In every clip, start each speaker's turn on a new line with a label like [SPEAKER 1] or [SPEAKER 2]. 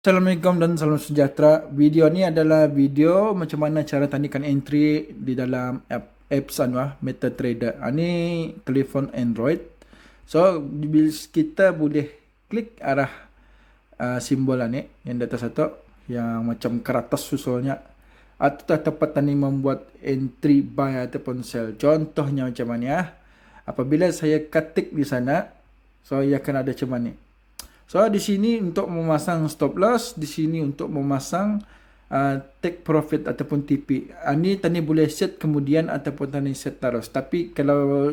[SPEAKER 1] Assalamualaikum dan salam sejahtera. Video ni adalah video macam mana cara tandingkan entry di dalam apps MetaTrader. Ini telefon Android. So kita boleh klik arah simbol ni yang di atas satu yang macam keratas susulnya, atau tempat tadi membuat entry buy ataupun sell. Contohnya macam mana ya? Apabila saya ketik di sana, so ia akan ada macam ni. So di sini untuk memasang stop loss, di sini untuk memasang take profit ataupun TP. Ini tadi boleh set kemudian ataupun tadi set terus. Tapi kalau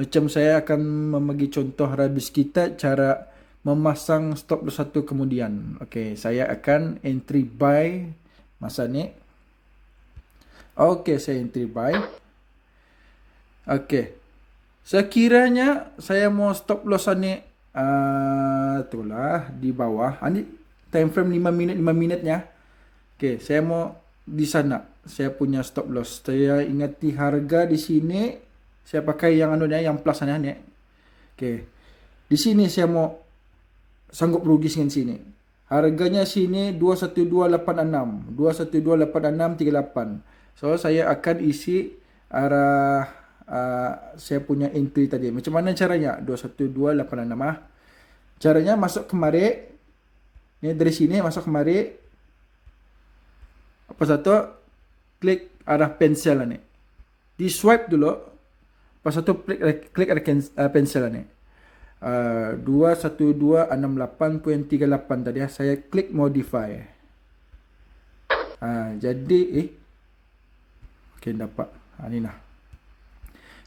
[SPEAKER 1] macam saya akan membagi contoh habis kita cara memasang stop loss satu kemudian. Okey, saya akan entry buy masa ni. Okey, saya entry buy. Okey. Sekiranya saya mau stop loss ni itulah di bawah. Ini time frame 5 minitnya. Okey, saya mau di sana. Saya punya stop loss. Saya ingati harga di sini. Saya pakai yang yang plus sana ni. Okey. Di sini saya mau sanggup rugi dengan sini. Harganya sini 21286. 2128638. So saya akan isi arah saya punya entry tadi. Macam mana caranya? 21286. Caranya masuk kemari. Ni dari sini masuk kemari. Apa satu? Klik arah pensel ni. Di swipe dulu. Apa satu klik arah pensel ni. 21268.38 tadi ya. Saya klik modify. Jadi okey, dapat. Ni nah.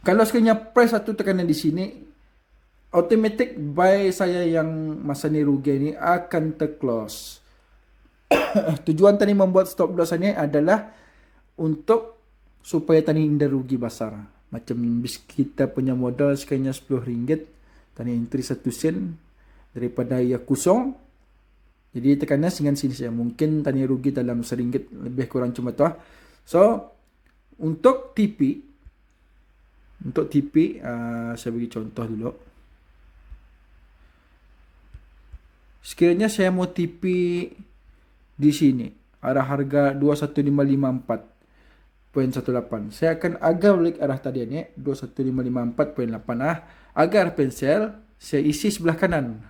[SPEAKER 1] Kalau sekiranya price satu tekanan di sini, automatic buy saya yang masa ni rugi ni akan terclose. Tujuan tadi membuat stop loss ni adalah untuk supaya tadi tidak rugi besar. Macam kita punya modal sekiranya RM10, tadi entry 1 sen daripada ia kosong. Jadi tekanan dengan sini saya mungkin tadi rugi dalam RM1 lebih kurang cuma tu. So untuk TP, saya bagi contoh dulu. Sekiranya saya mau TP di sini, arah harga 21554.18. Saya akan agak balik arah tadi ni, 21554.8. Agar pensel, saya isi sebelah kanan.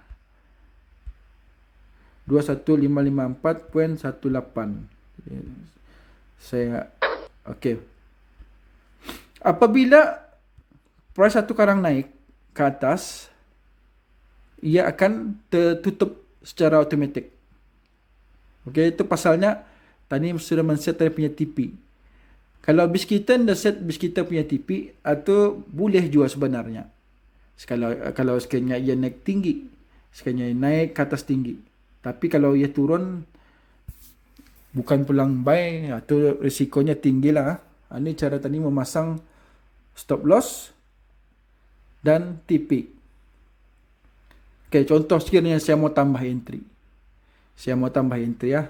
[SPEAKER 1] 21554.18. Saya, okey. Apabila price satu karang naik ke atas, ia akan tertutup secara automatik. Okey, itu pasalnya tadi sudah men-set tadi punya TP. Kalau bis kita dah set bis kita punya TP, atau boleh jual sebenarnya. Kalau sekiranya ia naik tinggi, sekiranya naik ke atas tinggi. Tapi kalau ia turun, bukan pulang buy, atau risikonya tinggi lah. Ini cara tadi memasang stop loss dan TP. Okey, contoh sekiranya saya mau tambah entry. Saya mau tambah entry ya.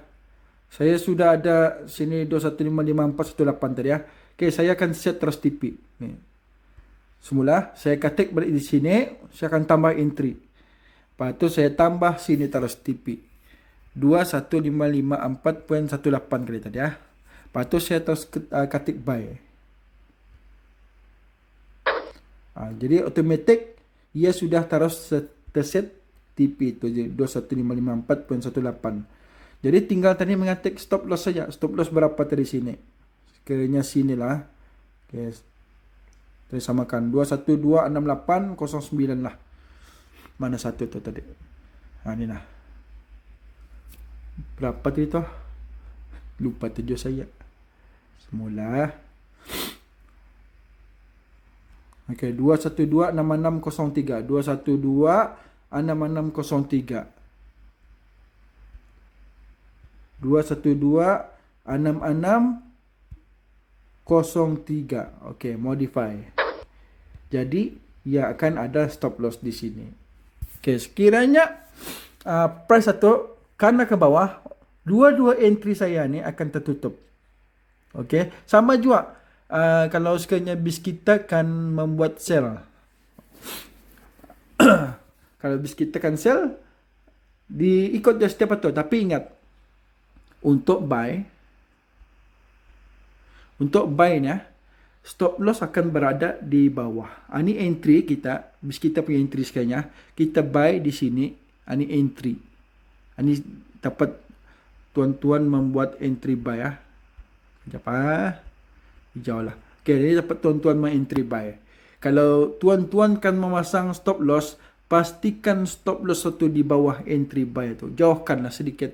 [SPEAKER 1] Saya sudah ada sini 2155418 tadi ya. Okey, saya akan set terus TP. Ni. Semula saya ketik balik di sini, saya akan tambah entry. Lepas tu saya tambah sini terus TP. 21554.18 kali tadi ya. Lepas tu saya terus ketik buy. Jadi automatic ia sudah terus terset TP itu 21554.18. Jadi tinggal tadi mengetik stop loss saja. Stop loss berapa tadi sini? Sekiranya sinilah. Okey. Kita samakan 2126809 lah. Mana satu tu tadi? Ni lah. Berapa tadi tu? Lupa tujuh saya. Semula. Okey, 2126603. 2126603. 2126603. Okey, modify. Jadi, ia akan ada stop loss di sini. Okey, sekiranya price satu karena ke bawah, dua-dua entry saya ni akan tertutup. Okey, sama juga. Kalau sekiranya bis kita kan membuat sell. Kalau bis kita kan sell, diikut je setiap itu. Tapi ingat, untuk buy, nya stop loss akan berada di bawah. Ini entry kita, bis kita punya entry sekarang. Kita buy di sini, ini entry. Ini dapat tuan-tuan membuat entry buy ya. Sekejap hijau lah. Okay, ini dapat tuan-tuan entry buy. Kalau tuan-tuan kan memasang stop loss, pastikan stop loss itu di bawah entry buy itu. Jauhkanlah sedikit.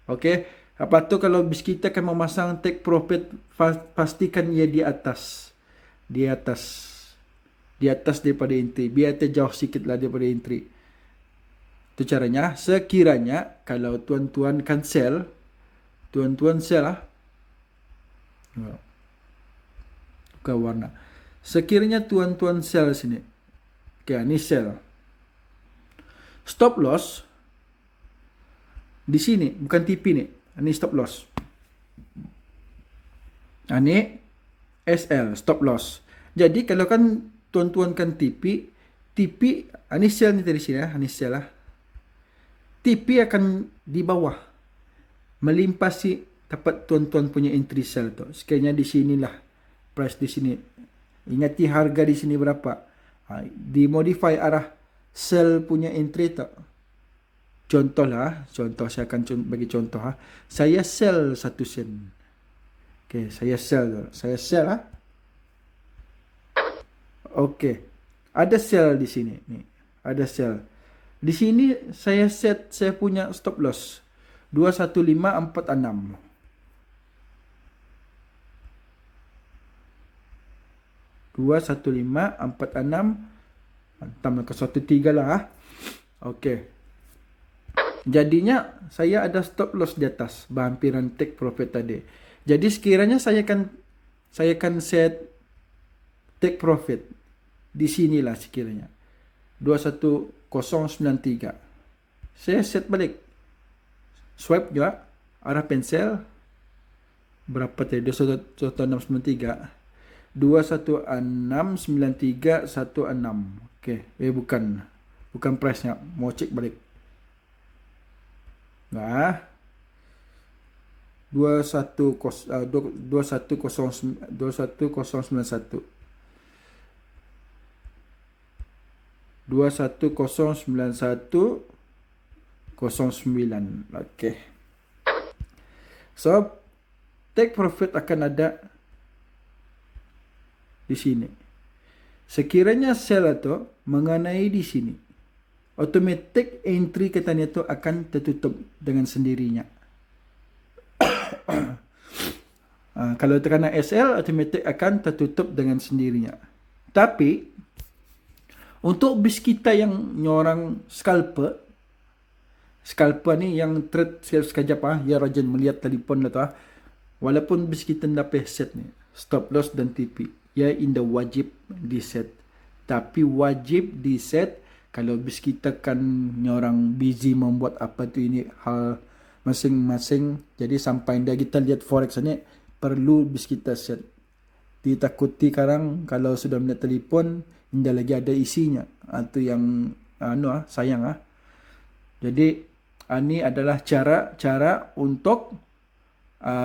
[SPEAKER 1] Okay. Lepas tu kalau bis kita kan memasang take profit, pastikan ia di atas. Di atas daripada entry. Biar terjauh sikit lah daripada entry. Itu caranya. Sekiranya kalau tuan-tuan kan sell, tuan-tuan sell lah. Buka warna. Sekiranya tuan-tuan sell sini. Okay, ini sell. Stop loss di sini, bukan TP ni. Ini stop loss. Ini SL, stop loss. Jadi kalau kan tuan-tuan kan TP, ini sell ni dari sini ya, ini sell lah. TP akan di bawah, melimpasi dapat tuan-tuan punya entry sell tu. Sekiranya di sinilah price di sini. Ingati harga di sini berapa. Dimodify arah sell punya entry tu. Contoh saya akan bagi contoh. Saya sell 1 sen. Okay, saya sell lah. Okay, ada sell di sini. Nih, ada sell. Di sini saya set saya punya stop loss 21546. 21546. Tambah ke 13 lah. Okay. Jadinya saya ada stop loss di atas berhampiran take profit tadi. Jadi sekiranya saya kan set take profit di sinilah sekiranya 21093. Saya set balik. Swipe juga arah pensel berapa tadi? 21693. 2169316. Okey, bukan price nya. Mau cek balik. Nah, 21091. 2109109. Okey. So, take profit akan ada di sini. Sekiranya sell itu mengenai di sini, automatic entry katanya itu akan tertutup dengan sendirinya. Kalau terkena SL, automatic akan tertutup dengan sendirinya. Tapi untuk bis kita yang nyorang scalper ni yang trade sekejap ya rajin melihat telefon lah tu walaupun bis kita dapat set ni stop loss dan TP, ya indah wajib di set. Tapi wajib di set kalau bis kita kan nyorang busy membuat apa tu ini hal masing-masing. Jadi sampai dah kita lihat forex ni perlu bis kita set. Ditakuti sekarang kalau sudah melihat telefon indah lagi ada isinya. Itu yang sayang . Jadi ini adalah cara untuk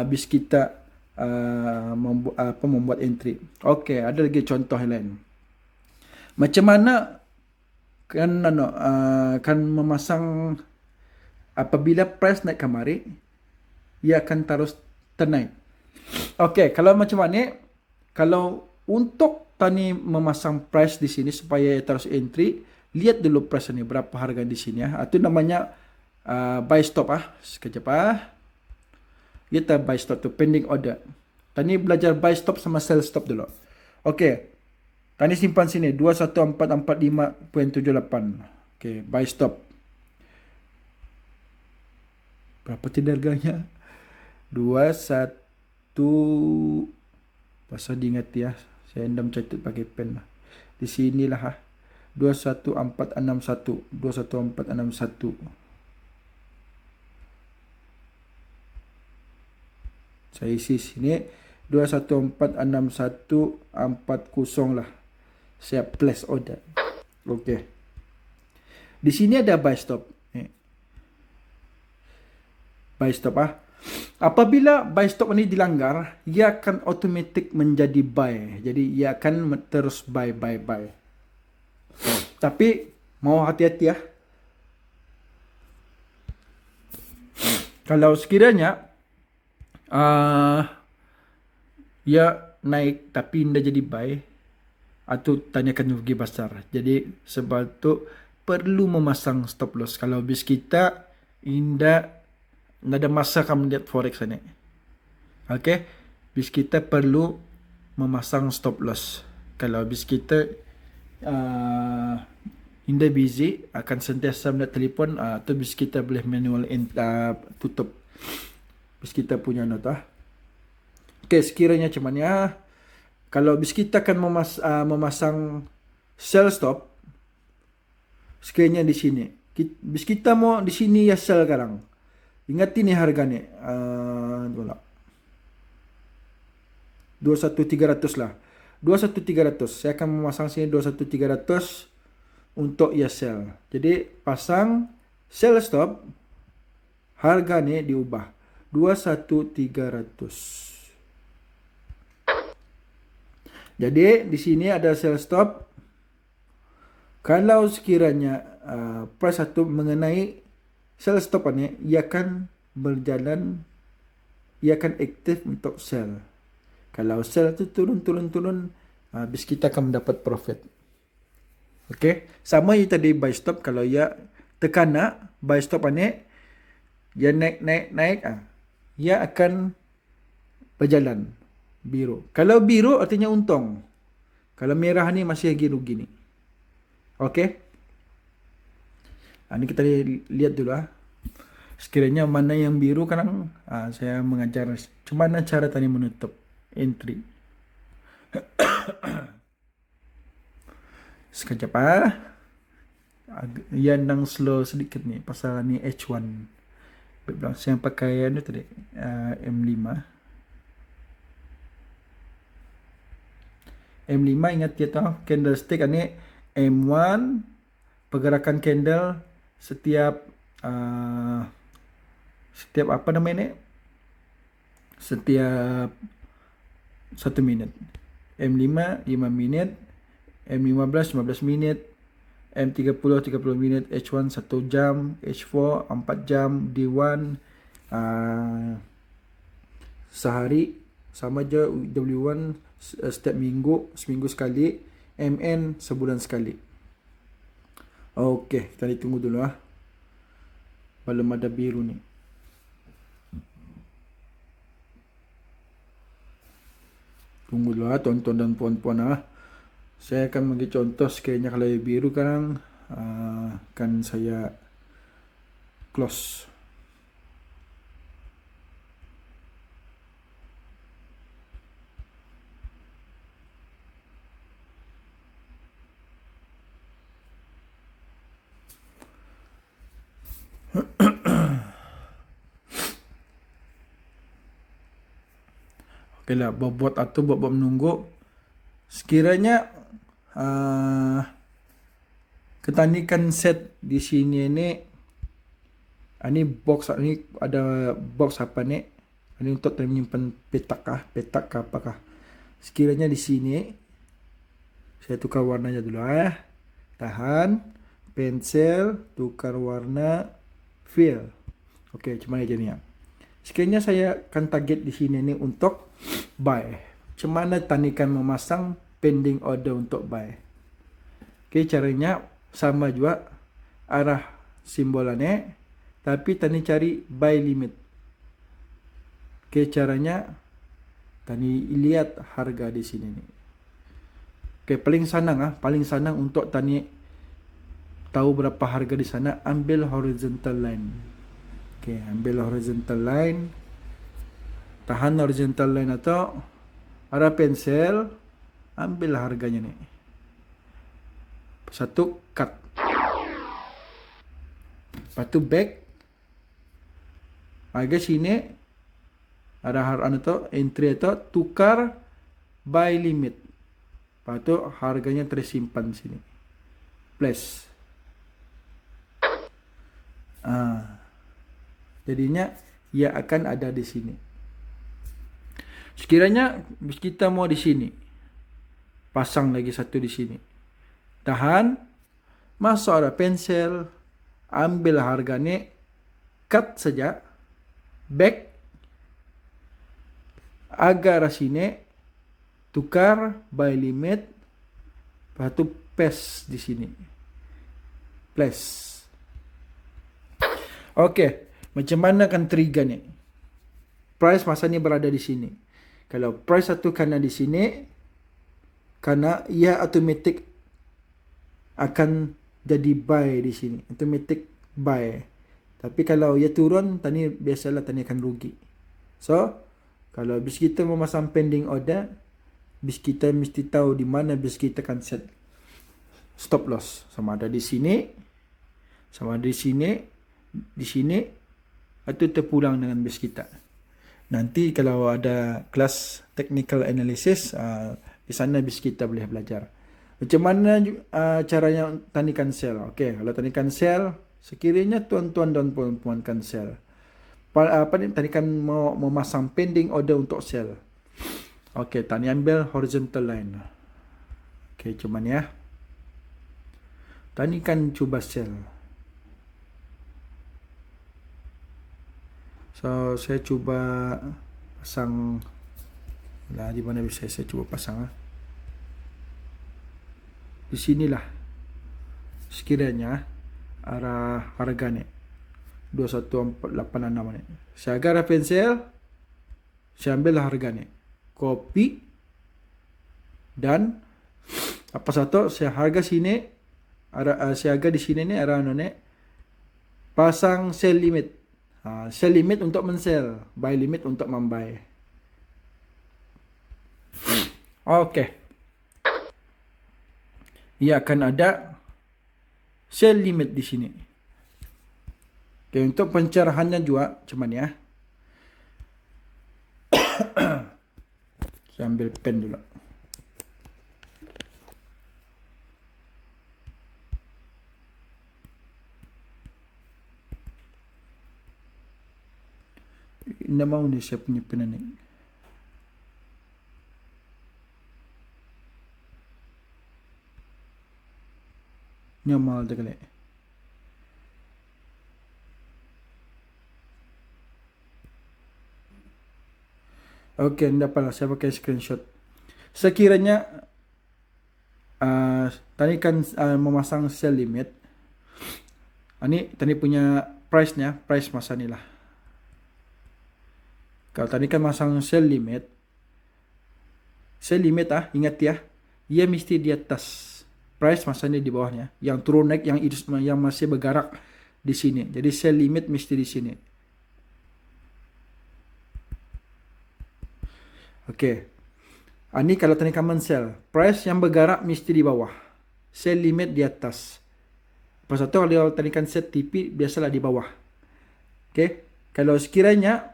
[SPEAKER 1] bis kita membuat entry. Okey, ada lagi contoh lain. Macam mana kan memasang apabila price naik kemari, ia akan terus ternaik. Okey, kalau macam mana? Kalau untuk tani memasang price di sini supaya terus entry, lihat dulu price ni berapa harga di sini ya. Itu namanya buy stop Sekejap kita buy stop tu pending order. Tani belajar buy stop sama sell stop dulu. Okey. Tani simpan sini 21445.78. Okey, buy stop. Berapa tadi harganya? 21 pasal diingat ya. Saya endam catat pakai pen lah. Di sinilah 21461. 21461. Saya isi sini 2146140 lah. Saya place order. Okey. Di sini ada buy stop. Buy stop Apabila buy stop ini dilanggar, ia akan automatic menjadi buy. Jadi ia akan terus buy. Tapi mau hati-hati ya. Kalau sekiranya ia naik tapi tidak jadi buy, atau tanyakan rugi besar. Jadi sebab itu perlu memasang stop loss. Kalau bis kita tidak ada masa kamu lihat forex ini. Okey, bis kita perlu memasang stop loss. Kalau bis kita indah busy, akan sentiasa melihat telefon, atau bis kita boleh manual tutup bis kita punya nota. Okey, sekiranya cuman ya, kalau bis kita akan memasang sell stop, sekiranya di sini, bis kita mau di sini ya sell sekarang. Ingat ini harga ni, 21.300 lah. 21.300. Saya akan memasang sini 21.300 untuk ya sell. Jadi pasang sell stop, harga ni diubah 21.300. Jadi di sini ada sell stop. Kalau sekiranya price satu mengenai sell stop ini, ia akan berjalan, ia akan aktif untuk sell. Kalau sell itu turun, bis kita akan mendapat profit. Okey, sama yang tadi buy stop. Kalau ia tekan buy stop ini, ia naik, ia akan berjalan biru. Kalau biru artinya untung. Kalau merah ni masih lagi rugi ni. Okey. Ini kita lihat dulu sekiranya mana yang biru sekarang. Saya mengajar cuma mana cara tadi menutup entry. Sekejap yang nang slow sedikit ni pasal ni H1. Background saya pakai ni tadi M5. M5 ingat dia tahu candlestick ni M1, pergerakan candle setiap apa namanya ni, setiap 1 minit. M5 5 minit, M15 15 minit, M30 30 minit, H1 1 jam, H4 4 jam, D1 sehari sama je, W1 setiap seminggu sekali, MN sebulan sekali. Okey, kita tunggu dulu belum ada biru ni. Tunggu dulu tuan-tuan dan puan-puan Saya akan bagi contoh sekiranya kalau biru sekarang akan saya close. Okey lah, buat atau buat menunggu. Sekiranya ketanikan set di sini ini box ni ada box apa ni? Ini untuk menyimpan petak apakah? Sekiranya di sini saya tukar warnanya dulu Tahan, pensel, tukar warna, fill. Okey, macam mana jadinya? Sekiranya saya akan target di sini ni untuk buy. Macam mana tanikan memasang pending order untuk buy? Okey, caranya sama juga arah simbolannya, tapi tani cari buy limit. Okey, caranya tani lihat harga di sini ni. Okey, paling senang untuk tani tahu berapa harga di sana, ambil horizontal line. Okey, ambil horizontal line. Tahan horizontal line atau arah pensel, ambil harganya ni. Satu cut. Lepas tu back. Harga sini arah tu entry atau tukar buy limit. Lepas tu harganya tersimpan sini. Plus. Jadinya ia akan ada di sini. Sekiranya bis kita mau di sini, pasang lagi satu di sini. Tahan, masuk ada pensel, ambil harganya, cut saja, back, agar sini, tukar, buy limit, lepas tu paste di sini. Place. Okey, macam mana kan trigger ni? Price masa ni berada di sini. Kalau price satu kena di sini, karena ia automatic akan jadi buy di sini. Automatic buy. Tapi kalau ia turun, tani biasalah tani akan rugi. So, kalau bis kita memasang pending order, bis kita mesti tahu di mana bis kita akan set stop loss. Sama ada di sini, sama ada di sini, atau terpulang dengan bis kita. Nanti kalau ada kelas technical analysis, di sana bis kita boleh belajar. Macam mana caranya tanikan sell? Okey, kalau tanikan sell, sekiranya tuan-tuan dan puan-puan kan sell. Tanikan mau memasang pending order untuk sell. Okey, tani ambil horizontal line. Okey, cuman ya. Tanikan cuba sell. So, saya cuba pasang lah, di mana bisa saya cuba pasang di sinilah sekiranya arah harga ni 21486 ni. Saya agar pensel, saya ambil harga ni, copy, dan apa satu saya harga sini, saya harga di sini ni arah ni, pasang sell limit. Sell limit untuk men-sell, buy limit untuk membuy. Okey. Ia akan ada sell limit di sini. Okey, untuk pencerahannya juga macam mana ya? Saya ambil pen dulu. Tidak mau ni saya punya pen ni. Nyamal dah kali. Okey, tidak apalah, saya pakai screenshot. Sekiranya tadi kan memasang sell limit. Ini tadi punya price-nya, price masa ni lah. Kalau tadi kan masang sell limit ingat ya, ia mesti di atas. Price masa ni di bawahnya. Yang turun naik, yang masih bergerak di sini. Jadi sell limit mesti di sini. Okey. Ini kalau tadi kan sell, price yang bergerak mesti di bawah. Sell limit di atas. Lepas itu kalau tadi kan set TP, biasalah di bawah. Okey. Kalau sekiranya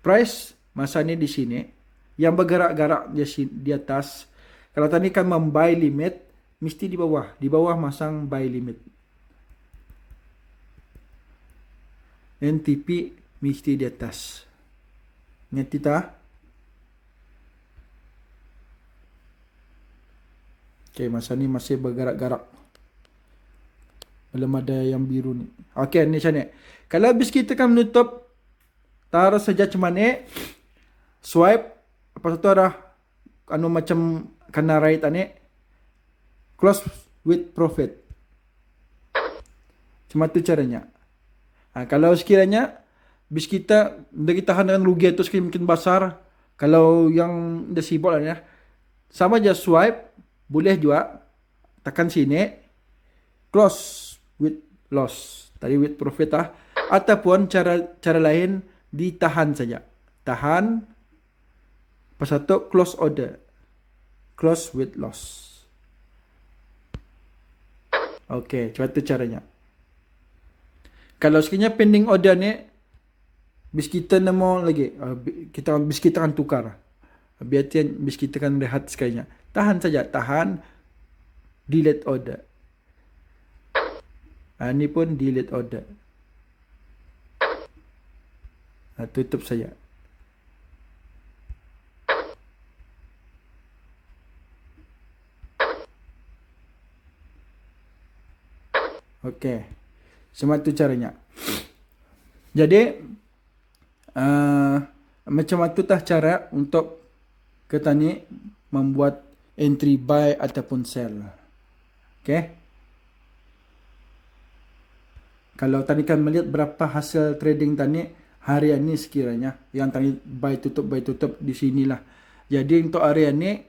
[SPEAKER 1] price masa ni di sini, yang bergerak-gerak di atas. Kalau tadi kan membuy limit, mesti di bawah. Di bawah masang buy limit. NTP mesti di atas. Ingat kita. Okey, masa ni masih bergerak-gerak. Belum ada yang biru ni. Okey, ni macam ni. Kalau habis kita kan menutup, taruh saja macam ni, swipe, apa satu arah, macam kena right ni, close with profit. Cuma tu caranya. Kalau sekiranya bis kita tahan dengan rugi itu mungkin besar, kalau yang dah sibuk lah ya, sama aja swipe, boleh juga tekan sini, close with loss. Tadi with profit ataupun cara lain, ditahan saja. Tahan. Pas satu close order. Close with loss. Okey, cuba tu caranya. Kalau sekiranya pending order ni, bis kita nemu lagi. Bis kita akan tukar. Biarkan bis kita akan rehat sekalinya. Tahan saja. Tahan. Delete order. Ini pun delete order. Tutup saja. Okey. Semua tu caranya. Jadi macam itu tah cara untuk kita ni membuat entry buy ataupun sell. Okey. Kalau tadi kan melihat berapa hasil trading tadi harian ni sekiranya, yang tadi buy tutup di sinilah. Jadi untuk harian ni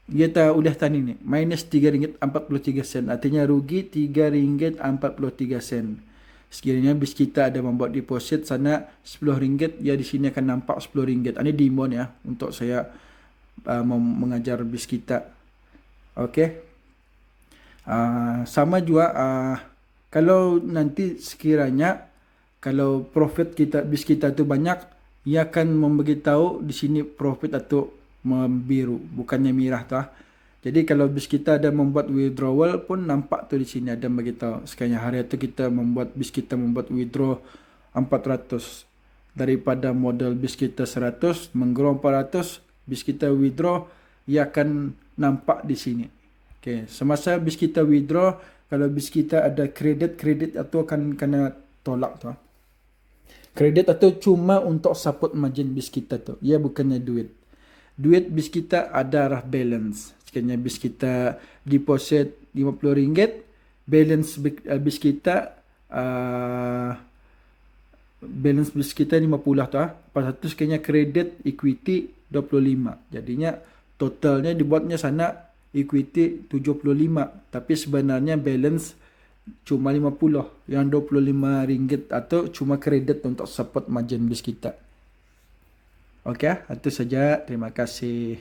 [SPEAKER 1] kita udah tadi ni minus RM3.43, artinya rugi RM3.43. Sekiranya bis kita ada membuat deposit sana RM10, ya di sini akan nampak RM10. Ini demo ya untuk saya mengajar bis kita. Okey. Sama juga kalau nanti sekiranya kalau profit kita bis kita tu banyak, ia akan memberitahu di sini profit atau membiru, bukannya merah tu. Jadi kalau bis kita ada membuat withdrawal pun nampak tu di sini ada beritahu. Sekiranya hari itu kita bis kita membuat withdraw 400 daripada modal bis kita 100 menggrow 400, bis kita withdraw, ia akan nampak di sini. Okey, semasa bis kita withdraw, kalau bis kita ada kredit atau akan kena tolak tu. Kredit atau cuma untuk support margin bis kita tu, ia bukannya duit. Duit bis kita ada arah balance. Sekiranya bis kita deposit RM50, balance bis kita balance bis kita 50 tu. Lepas tu sekiranya kredit equity 25. Jadinya totalnya dibuatnya sana equity 75, tapi sebenarnya balance cuma 50, yang RM25 atau cuma kredit untuk support margin bis kita. Okey, itu saja. Terima kasih.